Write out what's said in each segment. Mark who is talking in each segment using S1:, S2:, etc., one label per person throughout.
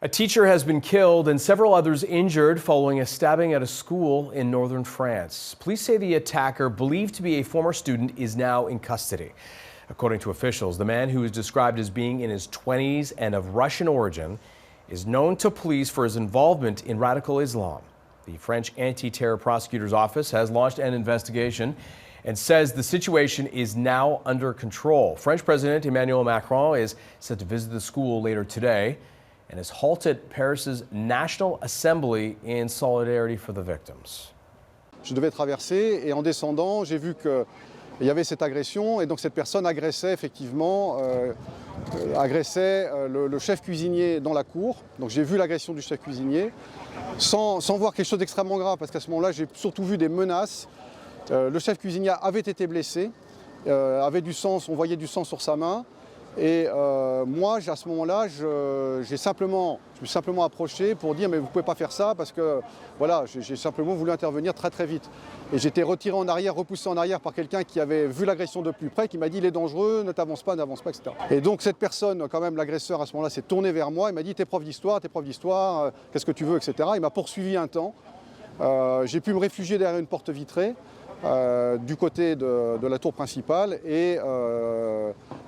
S1: A teacher has been killed and several others injured following a stabbing at a school in northern France. Police say the attacker, believed to be a former student, is now in custody. According to officials, the man, who is described as being in his 20s and of Russian origin, is known to police for his involvement in radical Islam. The French Anti-Terror Prosecutor's Office has launched an investigation and says the situation is now under control. French President Emmanuel Macron is set to visit the school later today and has halted Paris's National Assembly in solidarity for the victims.
S2: Je devais traverser et en descendant, j'ai vu qu'il y avait cette agression et donc cette personne agressait effectivement le chef cuisinier dans la cour. Donc j'ai vu l'agression du chef cuisinier sans voir quelque chose d'extrêmement grave parce qu'à ce moment-là j'ai surtout vu des menaces. Le chef cuisinier avait été blessé, avait du sang, on voyait du sang sur sa main. Et moi, à ce moment-là, je me suis simplement approché pour dire mais vous ne pouvez pas faire ça parce que voilà, j'ai simplement voulu intervenir très très vite. Et j'ai été retiré en arrière, repoussé en arrière par quelqu'un qui avait vu l'agression de plus près, qui m'a dit il est dangereux, ne t'avance pas, etc. Et donc cette personne, quand même, l'agresseur à ce moment-là s'est tourné vers moi, il m'a dit t'es prof d'histoire, qu'est-ce que tu veux, etc. Il m'a poursuivi un temps. J'ai pu me réfugier derrière une porte vitrée. Du côté de la tour principale et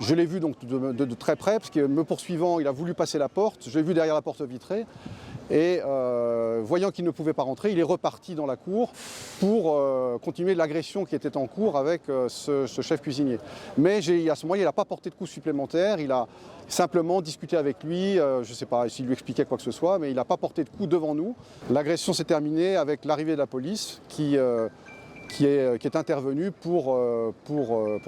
S2: je l'ai vu donc de très près parce que me poursuivant il a voulu passer la porte, je l'ai vu derrière la porte vitrée et voyant qu'il ne pouvait pas rentrer, il est reparti dans la cour pour continuer l'agression qui était en cours avec ce chef cuisinier. Mais à ce moment-là il n'a pas porté de coups supplémentaires, il a simplement discuté avec lui, je ne sais pas s'il lui expliquait quoi que ce soit, mais il n'a pas porté de coups devant nous. L'agression s'est terminée avec l'arrivée de la police qui est intervenu pour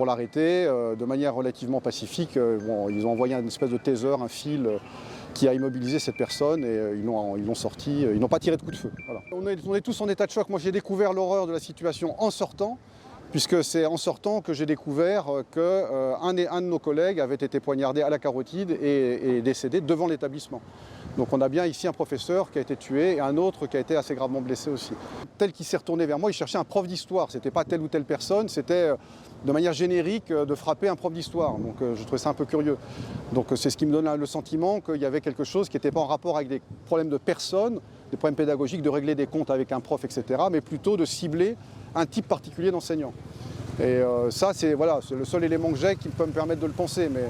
S2: l'arrêter de manière relativement pacifique. Bon, ils ont envoyé une espèce de taser, un fil qui a immobilisé cette personne et ils l'ont sorti. Ils n'ont pas tiré de coup de feu. Voilà. On est tous en état de choc. Moi, j'ai découvert l'horreur de la situation en sortant, puisque c'est en sortant que j'ai découvert qu'un de nos collègues avait été poignardé à la carotide et décédé devant l'établissement. Donc on a bien ici un professeur qui a été tué et un autre qui a été assez gravement blessé aussi. Tel qu'il s'est retourné vers moi, il cherchait un prof d'histoire. C'était pas telle ou telle personne, c'était de manière générique de frapper un prof d'histoire. Donc je trouvais ça un peu curieux. Donc c'est ce qui me donne le sentiment qu'il y avait quelque chose qui n'était pas en rapport avec des problèmes de personnes, des problèmes pédagogiques, de régler des comptes avec un prof, etc. Mais plutôt de cibler un type particulier d'enseignant. Et ça, c'est le seul élément que j'ai qui peut me permettre de le penser. Mais